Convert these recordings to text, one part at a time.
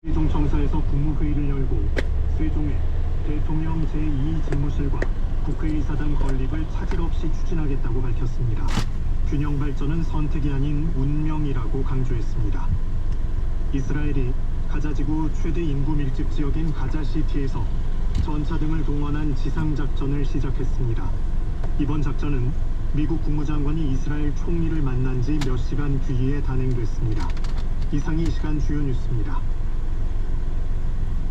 세종청사에서 국무회의를 열고 세종의 대통령 제2집무실과 국회의사당 건립을 차질 없이 추진하겠다고 밝혔습니다. 균형 발전은 선택이 아닌 운명이라고 강조했습니다. 이스라엘이 가자지구 최대 인구 밀집 지역인 가자시티에서 전차 등을 동원한 지상작전을 시작했습니다. 이번 작전은 미국 국무장관이 이스라엘 총리를 만난 지 몇 시간 뒤에 단행됐습니다. 이상이 이 시간 주요 뉴스입니다.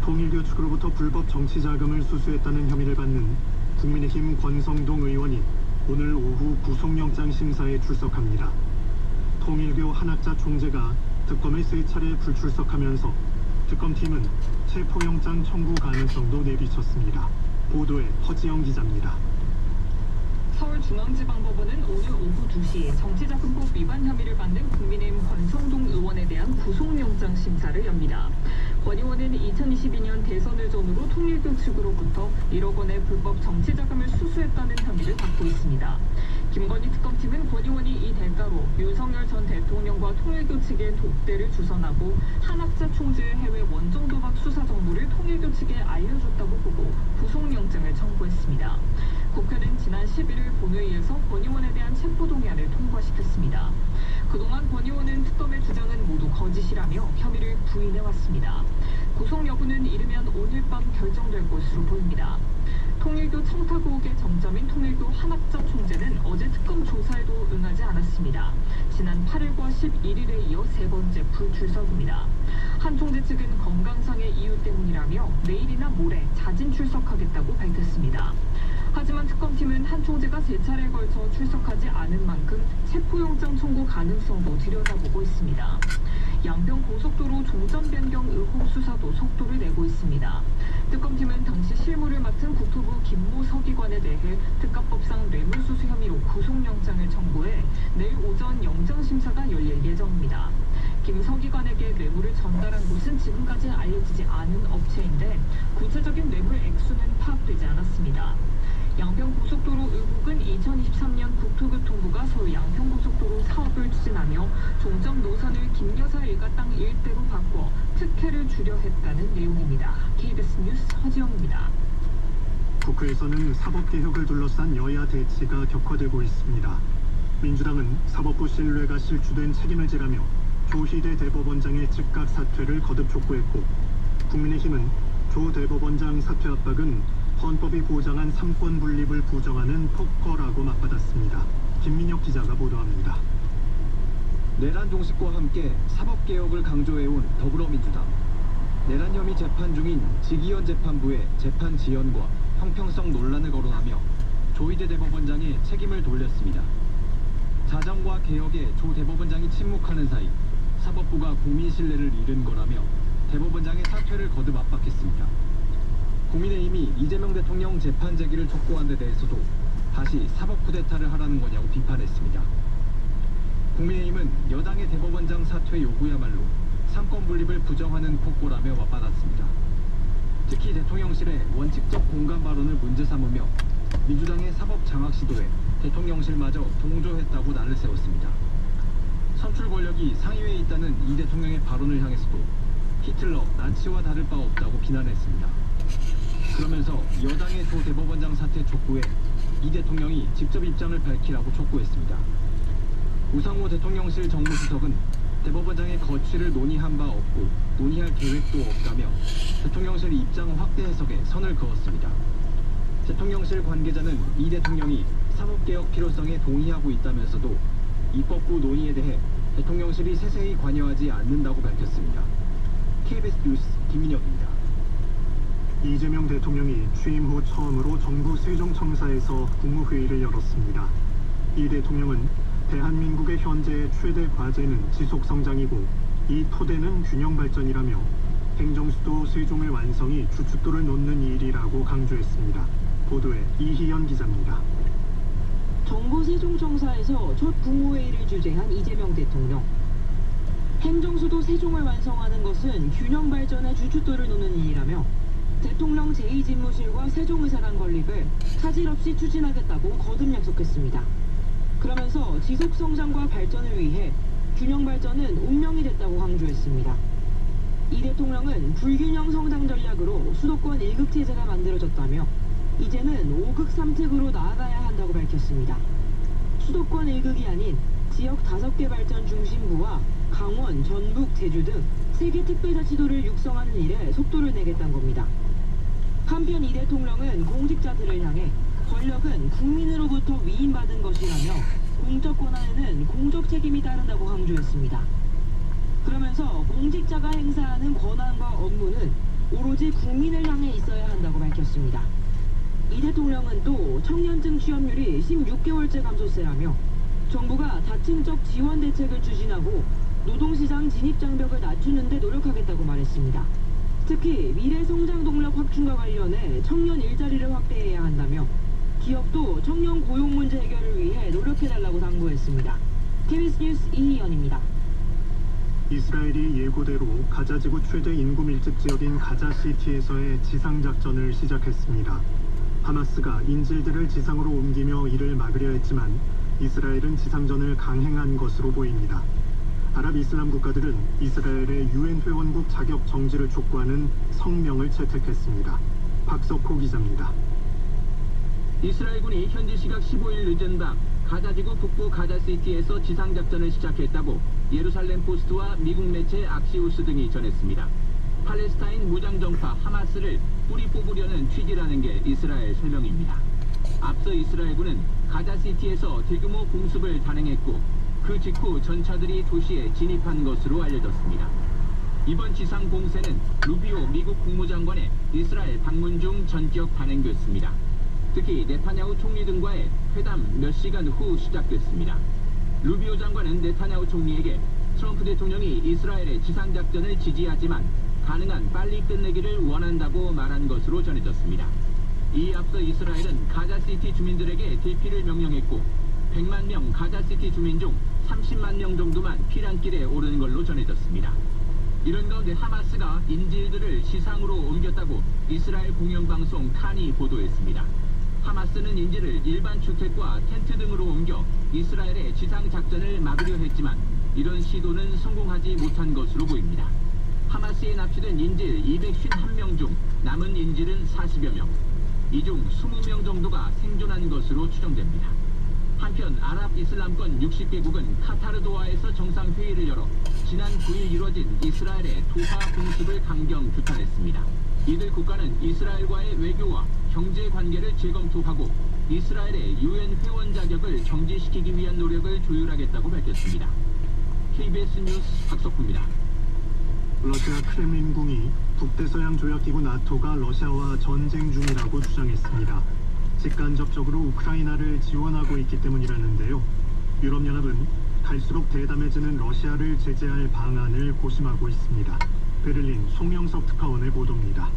통일교 측으로부터 불법 정치 자금을 수수했다는 혐의를 받는 국민의힘 권성동 의원이 오늘 오후 구속영장 심사에 출석합니다. 통일교 한학자 총재가 특검에 3차례 불출석하면서 특검팀은 체포영장 청구 가능성도 내비쳤습니다. 보도에 허지영 기자입니다. 서울중앙지방법원은 오늘 오후 2시 정치자금법 위반 혐의를 받는 국민의힘 권성동 의원에 대한 구속영장 심사를 엽니다. 권 의원은 2022년 대선을 전후로 통일교 측으로부터 1억 원의 불법 정치자금을 수수했다는 혐의를 받고 있습니다. 김건희 특검팀은 권 의원이 이 대가로 윤석열 전 대통령과 통일교 측에 독대를 주선하고 한학자 총재의 해외 원정 도박 수사 정보를 통일교 측에 알려줬다고 보고 구속영장을 청구했습니다. 국회는 지난 11일 본회의에서 권 의원에 대한 체포동의안을 통과시켰습니다. 그동안 권 의원은 특검의 주장은 모두 거짓이라며 혐의를 부인해왔습니다. 구속 여부는 이르면 오늘 밤 결정될 것으로 보입니다. 통일교 청탁의혹의 정점인 통일교 한학자 총재는 어제 특검 조사에도 응하지 않았습니다. 지난 8일과 11일에 이어 세 번째 불출석입니다. 한 총재 측은 건강상의 이유 때문이라며 내일이나 모레 자진 출석하겠다고 밝혔습니다. 하지만 특검팀은 한 총재가 3차례에 걸쳐 출석하지 않은 만큼 체포영장 청구 가능성도 들여다보고 있습니다. 양평 고속도로 종점 변경 의혹 수사도 속도를 내고 있습니다. 특검팀은 당시 실무를 맡은 국토부 김모 서기관에 대해 특가법상 뇌물수수 혐의로 구속영장을 청구해 내일 오전 영장심사가 열릴 예정입니다. 김 서기관에게 뇌물을 전달한 곳은 지금까지 알려지지 않은 업체인데 구체적인 뇌물 액수는 파악되지 않았습니다. 양평고속도로 의혹은 2023년 국토교통부가 서울 양평고속도로 사업을 추진하며 종점 노선을 김여사 일가 땅 일대로 바꿔 특혜를 주려 했다는 내용입니다. KBS 뉴스 허지영입니다. 국회에서는 사법개혁을 둘러싼 여야 대치가 격화되고 있습니다. 민주당은 사법부 신뢰가 실추된 책임을 지라며 조희대 대법원장의 즉각 사퇴를 거듭 촉구했고, 국민의힘은 조 대법원장 사퇴 압박은 헌법이 보장한 삼권 분립을 부정하는 폭거라고 맞받았습니다. 김민혁 기자가 보도합니다. 내란 종식과 함께 사법개혁을 강조해온 더불어민주당. 내란 혐의 재판 중인 지기현 재판부의 재판 지연과 형평성 논란을 거론하며 조희대 대법원장의 책임을 돌렸습니다. 자정과 개혁에 조 대법원장이 침묵하는 사이 사법부가 국민 신뢰를 잃은 거라며 대법원장의 사퇴를 거듭 압박했습니다. 국민의힘이 이재명 대통령 재판 제기를 촉구한 데 대해서도 다시 사법 쿠데타를 하라는 거냐고 비판했습니다. 국민의힘은 여당의 대법원장 사퇴 요구야말로 삼권 분립을 부정하는 폭거라며 맞받았습니다. 특히 대통령실의 원칙적 공감 발언을 문제 삼으며 민주당의 사법 장악 시도에 대통령실마저 동조했다고 날을 세웠습니다. 선출 권력이 상위에 있다는 이 대통령의 발언을 향해서도 히틀러, 나치와 다를 바 없다고 비난했습니다. 그러면서 여당의 조 대법원장 사퇴 촉구에 이 대통령이 직접 입장을 밝히라고 촉구했습니다. 우상호 대통령실 정무수석은 대법원장의 거취를 논의한 바 없고 논의할 계획도 없다며 대통령실 입장 확대 해석에 선을 그었습니다. 대통령실 관계자는 이 대통령이 사법개혁 필요성에 동의하고 있다면서도 입법부 논의에 대해 대통령실이 세세히 관여하지 않는다고 밝혔습니다. KBS 뉴스 김민혁입니다. 이재명 대통령이 취임 후 처음으로 정부 세종청사에서 국무회의를 열었습니다. 이 대통령은 대한민국의 현재 최대 과제는 지속성장이고 이 토대는 균형발전이라며 행정수도 세종의 완성이 주춧돌을 놓는 일이라고 강조했습니다. 보도에 이희연 기자입니다. 정부 세종청사에서 첫 국무회의를 주재한 이재명 대통령. 행정수도 세종을 완성하는 것은 균형발전의 주춧돌을 놓는 일이라며 대통령 제2집무실과 세종의사당 건립을 차질 없이 추진하겠다고 거듭 약속했습니다. 그러면서 지속성장과 발전을 위해 균형발전은 운명이 됐다고 강조했습니다. 이 대통령은 불균형 성장 전략으로 수도권 1극 체제가 만들어졌다며 이제는 5극 3특으로 나아가야 한다고 밝혔습니다. 수도권 1극이 아닌 지역 5개 발전 중심부와 강원, 전북, 제주 등 3개 특별자치도를 육성하는 일에 속도를 내겠다는 겁니다. 한편 이 대통령은 공직자들을 향해 권력은 국민으로부터 위임받은 것이라며 공적 권한에는 공적 책임이 따른다고 강조했습니다. 그러면서 공직자가 행사하는 권한과 업무는 오로지 국민을 향해 있어야 한다고 밝혔습니다. 이 대통령은 또 청년층 취업률이 16개월째 감소세라며 정부가 다층적 지원 대책을 추진하고 노동시장 진입장벽을 낮추는 데 노력하겠다고 말했습니다. 특히 미래 성장 동력 확충과 관련해 청년 일자리를 확대해야 한다며 기업도 청년 고용 문제 해결을 위해 노력해달라고 당부했습니다. KBS 뉴스 이희연입니다. 이스라엘이 예고대로 가자지구 최대 인구 밀집 지역인 가자시티에서의 지상작전을 시작했습니다. 하마스가 인질들을 지상으로 옮기며 이를 막으려 했지만 이스라엘은 지상전을 강행한 것으로 보입니다. 아랍 이슬람 국가들은 이스라엘의 유엔 회원국 자격 정지를 촉구하는 성명을 채택했습니다. 박석호 기자입니다. 이스라엘군이 현지 시각 15일 늦은 밤 가자지구 북부 가자시티에서 지상작전을 시작했다고 예루살렘 포스트와 미국 매체 악시우스 등이 전했습니다. 팔레스타인 무장정파 하마스를 뿌리 뽑으려는 취지라는 게 이스라엘 설명입니다. 앞서 이스라엘군은 가자시티에서 대규모 공습을 단행했고 그 직후 전차들이 도시에 진입한 것으로 알려졌습니다. 이번 지상 공세는 루비오 미국 국무장관의 이스라엘 방문 중 전격 단행됐습니다. 특히 네타냐후 총리 등과의 회담 몇 시간 후 시작됐습니다. 루비오 장관은 네타냐후 총리에게 트럼프 대통령이 이스라엘의 지상작전을 지지하지만 가능한 빨리 끝내기를 원한다고 말한 것으로 전해졌습니다. 이에 앞서 이스라엘은 가자시티 주민들에게 대피를 명령했고 100만 명 가자시티 주민 중 30만 명 정도만 피난길에 오르는 걸로 전해졌습니다. 이런 가운데 하마스가 인질들을 지상으로 옮겼다고 이스라엘 공영방송 칸이 보도했습니다. 하마스는 인질을 일반 주택과 텐트 등으로 옮겨 이스라엘의 지상작전을 막으려 했지만 이런 시도는 성공하지 못한 것으로 보입니다. 하마스에 납치된 인질 251명 중 남은 인질은 40여 명, 이 중 20명 정도가 생존한 것으로 추정됩니다. 한편 아랍 이슬람권 60개국은 카타르 도하에서 정상회의를 열어 지난 9일 이뤄진 이스라엘의 도하 공습을 강경 규탄했습니다. 이들 국가는 이스라엘과의 외교와 경제 관계를 재검토하고 이스라엘의 유엔 회원 자격을 정지시키기 위한 노력을 조율하겠다고 밝혔습니다. KBS 뉴스 박석구입니다. 러시아 크렘린궁이 북대서양 조약기구 나토가 러시아와 전쟁 중이라고 주장했습니다. 직간접적으로 우크라이나를 지원하고 있기 때문이라는데요. 유럽연합은 갈수록 대담해지는 러시아를 제재할 방안을 고심하고 있습니다. 베를린 송영석 특파원의 보도입니다.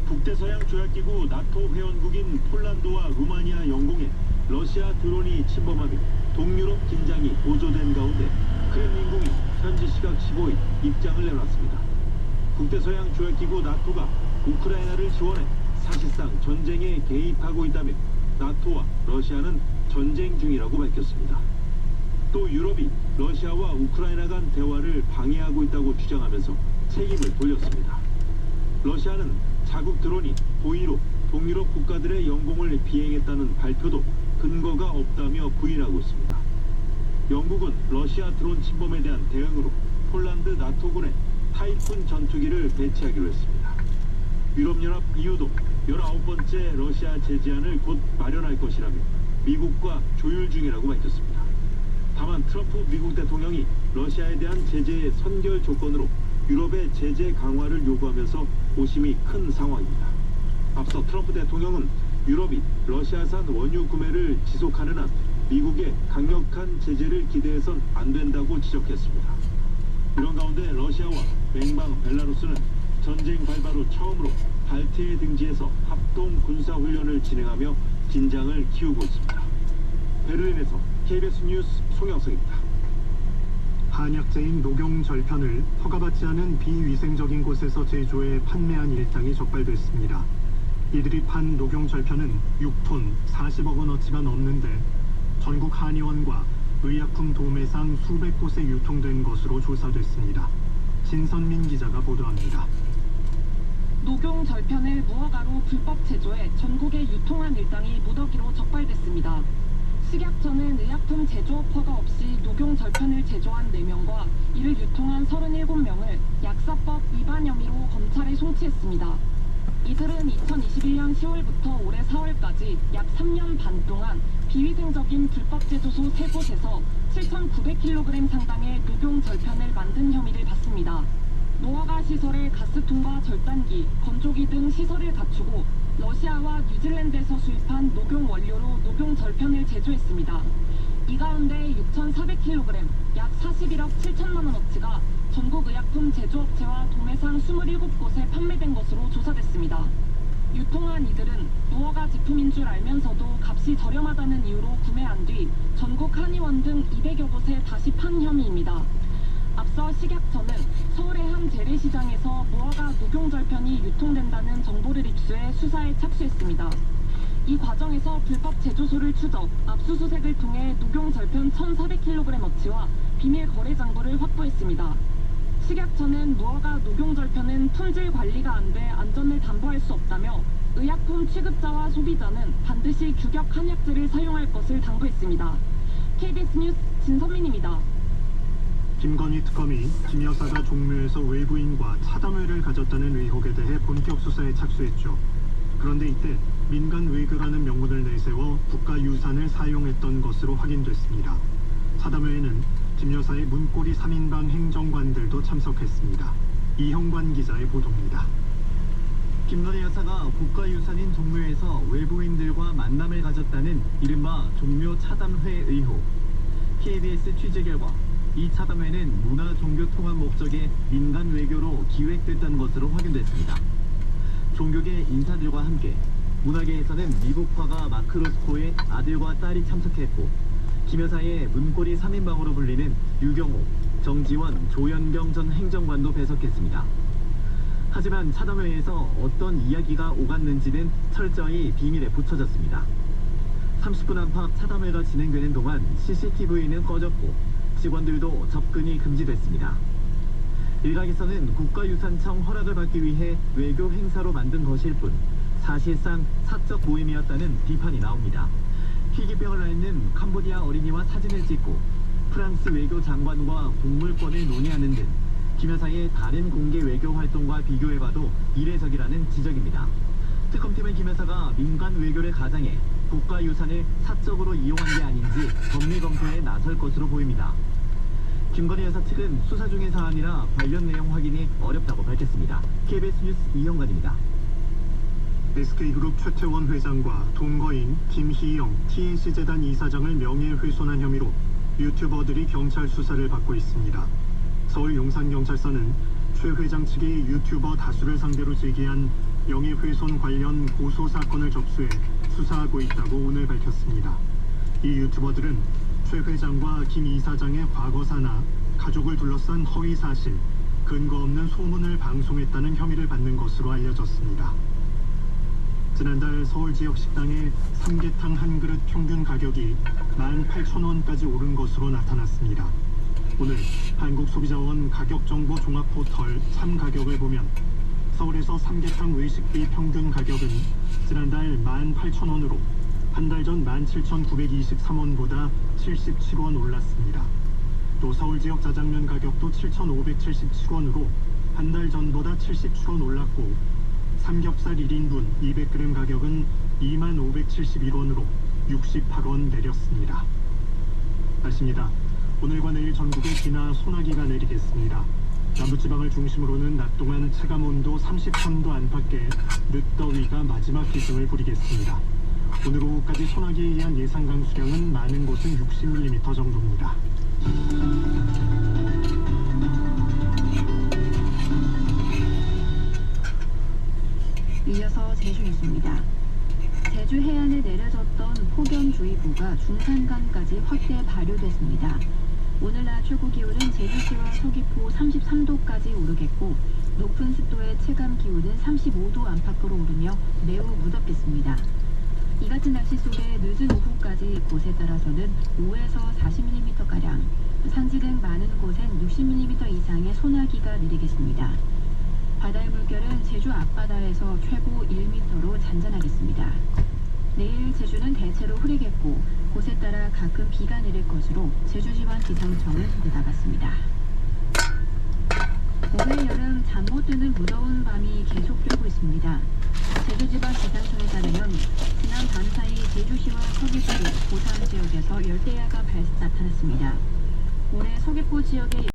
북대서양 조약기구 나토 회원국인 폴란드와 루마니아 영공에 러시아 드론이 침범하며 동유럽 긴장이 고조된 가운데 크렘린궁이 현지 시각 15일 입장을 내놨습니다. 북대서양 조약기구 나토가 우크라이나를 지원해 사실상 전쟁에 개입하고 있다며 나토와 러시아는 전쟁 중이라고 밝혔습니다. 또 유럽이 러시아와 우크라이나 간 대화를 방해하고 있다고 주장하면서 책임을 돌렸습니다. 러시아는 자국 드론이 고의로 동유럽 국가들의 영공을 비행했다는 발표도 근거가 없다며 부인하고 있습니다. 영국은 러시아 드론 침범에 대한 대응으로 폴란드 나토군에 타이푼 전투기를 배치하기로 했습니다. 유럽연합 EU도 19번째 러시아 제재안을 곧 마련할 것이라며 미국과 조율 중이라고 밝혔습니다. 다만 트럼프 미국 대통령이 러시아에 대한 제재의 선결 조건으로 유럽의 제재 강화를 요구하면서 고심이 큰 상황입니다. 앞서 트럼프 대통령은 유럽이 러시아산 원유 구매를 지속하는 한 미국의 강력한 제재를 기대해선 안 된다고 지적했습니다. 이런 가운데 러시아와 맹방 벨라루스는 전쟁 발발 후 처음으로 발트해 등지에서 합동 군사훈련을 진행하며 긴장을 키우고 있습니다. 베를린에서 KBS 뉴스 송영석입니다. 한약재인 녹용절편을 허가받지 않은 비위생적인 곳에서 제조해 판매한 일당이 적발됐습니다. 이들이 판 녹용절편은 6톤 40억 원어치가 넘는데 전국 한의원과 의약품 도매상 수백 곳에 유통된 것으로 조사됐습니다. 진선민 기자가 보도합니다. 녹용 절편을 무허가로 불법 제조해 전국에 유통한 일당이 무더기로 적발됐습니다. 식약처는 의약품 제조업 허가 없이 녹용 절편을 제조한 4명과 이를 유통한 37명을 약사법 위반 혐의로 검찰에 송치했습니다. 이들은 2021년 10월부터 올해 4월까지 약 3년 반 동안 비위생적인 불법 제조소 3곳에서 7,900kg 상당의 녹용 절편을 만든 혐의를 받습니다. 무허가 시설에 가스통과 절단기, 건조기 등 시설을 갖추고 러시아와 뉴질랜드에서 수입한 녹용 원료로 녹용 절편을 제조했습니다. 이 가운데 6,400kg, 약 41억 7천만 원어치가 전국 의약품 제조업체와 도매상 27곳에 판매된 것으로 조사됐습니다. 유통한 이들은 무허가 제품인 줄 알면서도 값이 저렴하다는 이유로 구매한 뒤 전국 한의원 등 200여 곳에 다시 판 혐의입니다. 앞서 식약처는 서울의 한 재래시장에서 무허가 녹용절편이 유통된다는 정보를 입수해 수사에 착수했습니다. 이 과정에서 불법 제조소를 추적, 압수수색을 통해 녹용절편 1,400kg어치와 비밀 거래 장부를 확보했습니다. 식약처는 무허가 녹용절편은 품질 관리가 안 돼 안전을 담보할 수 없다며 의약품 취급자와 소비자는 반드시 규격 한약재를 사용할 것을 당부했습니다. KBS 뉴스 진선민입니다. 김건희 특검이 김 여사가 종묘에서 외부인과 차담회를 가졌다는 의혹에 대해 본격 수사에 착수했죠. 그런데 이때 민간 외교라는 명분을 내세워 국가유산을 사용했던 것으로 확인됐습니다. 차담회에는 김 여사의 문고리 3인방 행정관들도 참석했습니다. 이형관 기자의 보도입니다. 김건희 여사가 국가유산인 종묘에서 외부인들과 만남을 가졌다는 이른바 종묘 차담회 의혹. KBS 취재 결과 이 차담회는 문화 종교 통합 목적의 민간 외교로 기획됐던 것으로 확인됐습니다. 종교계 인사들과 함께 문화계에서는 미국 화가 마크 로스코의 아들과 딸이 참석했고 김 여사의 문고리 3인방으로 불리는 유경호, 정지원, 조현경 전 행정관도 배석했습니다. 하지만 차담회에서 어떤 이야기가 오갔는지는 철저히 비밀에 붙여졌습니다. 30분 안팎 차담회가 진행되는 동안 CCTV는 꺼졌고 직원들도 접근이 금지됐습니다. 일각에서는 국가유산청 허락을 받기 위해 외교 행사로 만든 것일 뿐 사실상 사적 모임이었다는 비판이 나옵니다. 희귀병을 앓는 캄보디아 어린이와 사진을 찍고 프랑스 외교장관과 동물권을 논의하는 등 김 여사의 다른 공개 외교 활동과 비교해봐도 이례적이라는 지적입니다. 특검팀은 김 여사가 민간 외교를 가장해 국가유산을 사적으로 이용한 게 아닌지 법리 검토에 나설 것으로 보입니다. 김건희 여사 측은 수사 중인 사안이라 관련 내용 확인이 어렵다고 밝혔습니다. KBS 뉴스 이형관입니다. SK그룹 최태원 회장과 동거인 김희영 TNC재단 이사장을 명예훼손한 혐의로 유튜버들이 경찰 수사를 받고 있습니다. 서울 용산경찰서는 최 회장 측이 유튜버 다수를 상대로 제기한 명예훼손 관련 고소 사건을 접수해 수사하고 있다고 오늘 밝혔습니다. 이 유튜버들은 최 회장과 김 이사장의 과거사나 가족을 둘러싼 허위 사실, 근거 없는 소문을 방송했다는 혐의를 받는 것으로 알려졌습니다. 지난달 서울 지역 식당의 삼계탕 한 그릇 평균 가격이 18,000원까지 오른 것으로 나타났습니다. 오늘 한국소비자원 가격정보 종합포털 참가격을 보면 서울에서 삼계탕 외식비 평균 가격은 지난달 18,000원으로 한 달 전 17,923원보다 77원 올랐습니다. 또 서울 지역 짜장면 가격도 7,577원으로 한 달 전보다 77원 올랐고 삼겹살 1인분 200g 가격은 2571원으로 68원 내렸습니다. 날씨입니다. 오늘과 내일 전국에 비나 소나기가 내리겠습니다. 남부지방을 중심으로는 낮 동안 체감온도 33도 안팎의 늦더위가 마지막 기승을 부리겠습니다. 오늘 오후까지 소나기에 의한 예상 강수량은 많은 곳은 60mm 정도입니다. 이어서 제주 뉴스입니다. 제주 해안에 내려졌던 폭염주의보가 중산간까지 확대 발효됐습니다. 오늘 낮 최고 기온은 제주시와 서귀포 33도까지 오르겠고 높은 습도의 체감 기온은 35도 안팎으로 오르며 매우 무덥겠습니다. 이 같은 날씨 속에 늦은 오후까지 곳에 따라서는 5에서 40mm가량, 산지 등 많은 곳엔 60mm 이상의 소나기가 내리겠습니다. 바다의 물결은 제주 앞바다에서 최고 1m로 잔잔하겠습니다. 내일 제주는 대체로 흐리겠고 곳에 따라 가끔 비가 내릴 것으로 제주지방기상청은 내다봤습니다. 올해 여름 잠 못 드는 무더운 밤이 계속되고 있습니다. 제주지방기상청에 따르면 지난 밤 사이 제주시와 서귀포, 고산 지역에서 열대야가 나타났습니다. 올해 서귀포 지역의